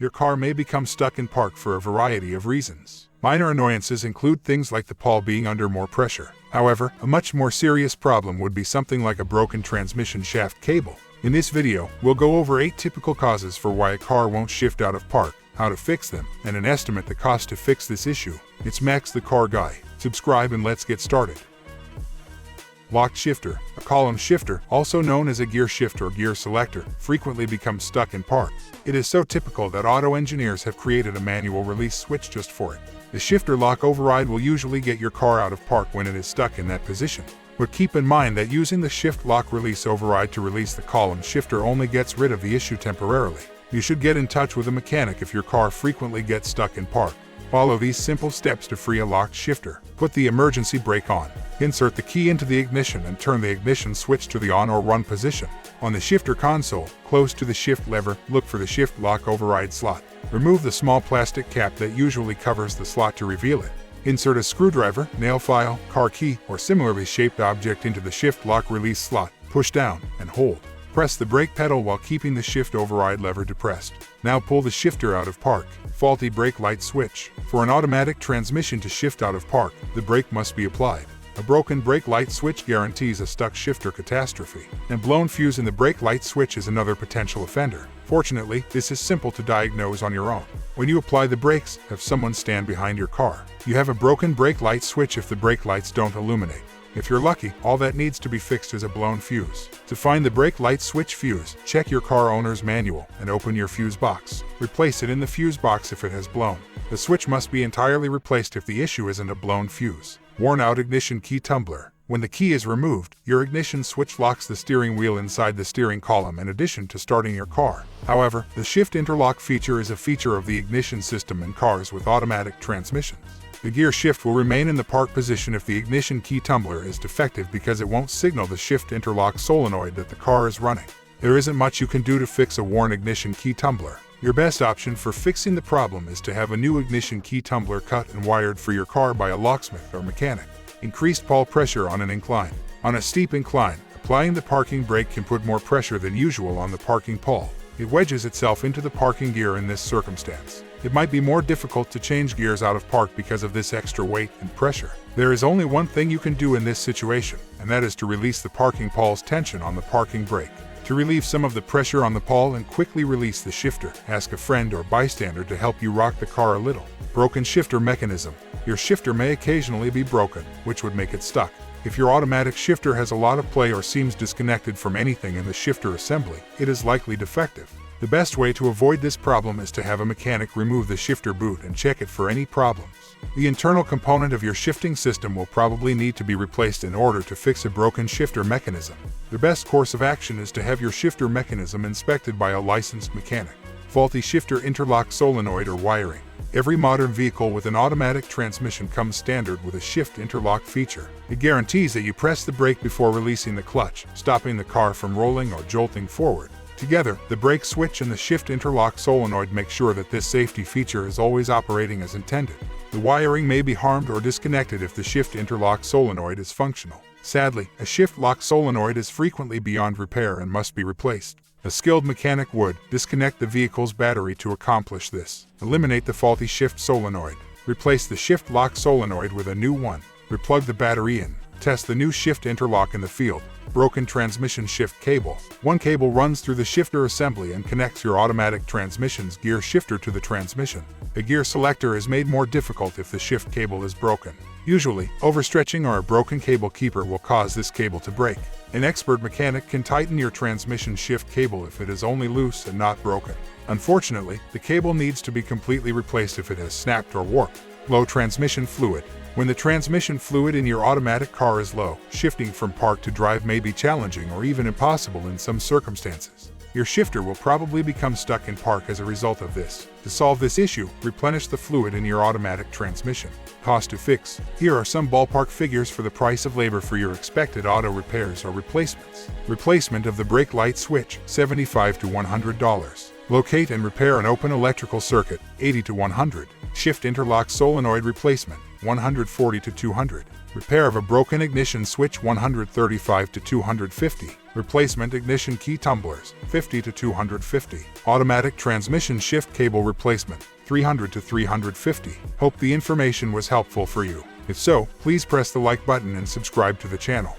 Your car may become stuck in park for a variety of reasons. Minor annoyances include things like the Pawl being under more pressure. However, a much more serious problem would be something like a broken transmission shaft cable. In this video, we'll go over 8 typical causes for why a car won't shift out of park, how to fix them, and an estimate the cost to fix this issue. It's Max the Car Guy. Subscribe and let's get started. Locked shifter. A column shifter, also known as a gear shift or gear selector, frequently becomes stuck in park. It is so typical that auto engineers have created a manual release switch just for it. The shifter lock override will usually get your car out of park when it is stuck in that position. But keep in mind that using the shift lock release override to release the column shifter only gets rid of the issue temporarily. You should get in touch with a mechanic if your car frequently gets stuck in park. Follow these simple steps to free a locked shifter. Put the emergency brake on. Insert the key into the ignition and turn the ignition switch to the on or run position. On the shifter console, close to the shift lever, look for the shift lock override slot. Remove the small plastic cap that usually covers the slot to reveal it. Insert a screwdriver, nail file, car key, or similarly shaped object into the shift lock release slot. Push down and hold. Press the brake pedal while keeping the shift override lever depressed. Now pull the shifter out of park. Faulty brake light switch. For an automatic transmission to shift out of park, the brake must be applied. A broken brake light switch guarantees a stuck shifter catastrophe, and blown fuse in the brake light switch is another potential offender. Fortunately, this is simple to diagnose on your own. When you apply the brakes, have someone stand behind your car. You have a broken brake light switch if the brake lights don't illuminate. If you're lucky, all that needs to be fixed is a blown fuse. To find the brake light switch fuse, check your car owner's manual and open your fuse box. Replace it in the fuse box if it has blown. The switch must be entirely replaced if the issue isn't a blown fuse. Worn out ignition key tumbler. When the key is removed, your ignition switch locks the steering wheel inside the steering column in addition to starting your car. However, the shift interlock feature is a feature of the ignition system in cars with automatic transmissions. The gear shift will remain in the park position if the ignition key tumbler is defective because it won't signal the shift interlock solenoid that the car is running. There isn't much you can do to fix a worn ignition key tumbler. Your best option for fixing the problem is to have a new ignition key tumbler cut and wired for your car by a locksmith or mechanic. Increased Pawl pressure on an incline. On a steep incline, applying the parking brake can put more pressure than usual on the parking Pawl. It wedges itself into the parking gear in this circumstance. It might be more difficult to change gears out of park because of this extra weight and pressure. There is only one thing you can do in this situation, and that is to release the parking Pawl's tension on the parking brake. To relieve some of the pressure on the Pawl and quickly release the shifter, ask a friend or bystander to help you rock the car a little. Broken shifter mechanism. Your shifter may occasionally be broken, which would make it stuck. If your automatic shifter has a lot of play or seems disconnected from anything in the shifter assembly, it is likely defective. The best way to avoid this problem is to have a mechanic remove the shifter boot and check it for any problems. The internal component of your shifting system will probably need to be replaced in order to fix a broken shifter mechanism. The best course of action is to have your shifter mechanism inspected by a licensed mechanic. Faulty shifter interlock solenoid or wiring. Every modern vehicle with an automatic transmission comes standard with a shift interlock feature. It guarantees that you press the brake before releasing the clutch, stopping the car from rolling or jolting forward. Together, the brake switch and the shift interlock solenoid make sure that this safety feature is always operating as intended. The wiring may be harmed or disconnected if the shift interlock solenoid is functional. Sadly, a shift lock solenoid is frequently beyond repair and must be replaced. A skilled mechanic would disconnect the vehicle's battery to accomplish this. Eliminate the faulty shift solenoid. Replace the shift lock solenoid with a new one. Replug the battery in. Test the new shift interlock in the field. Broken transmission shift cable. One cable runs through the shifter assembly and connects your automatic transmission's gear shifter to the transmission. A gear selector is made more difficult if the shift cable is broken. Usually, overstretching or a broken cable keeper will cause this cable to break. An expert mechanic can tighten your transmission shift cable if it is only loose and not broken. Unfortunately, the cable needs to be completely replaced if it has snapped or warped. Low transmission fluid. When the transmission fluid in your automatic car is low, shifting from park to drive may be challenging or even impossible in some circumstances. Your shifter will probably become stuck in park as a result of this. To solve this issue, replenish the fluid in your automatic transmission. Cost to fix. Here are some ballpark figures for the price of labor for your expected auto repairs or replacements. Replacement of the brake light switch, $75 to $100. Locate and repair an open electrical circuit, $80 to $100. Shift interlock solenoid replacement, $140 to $200. Repair of a broken ignition switch, $135 to $250. Replacement ignition key tumblers, 50 to 250. Automatic transmission shift cable replacement, 300 to 350. Hope the information was helpful for you. If so, please press the like button and subscribe to the channel.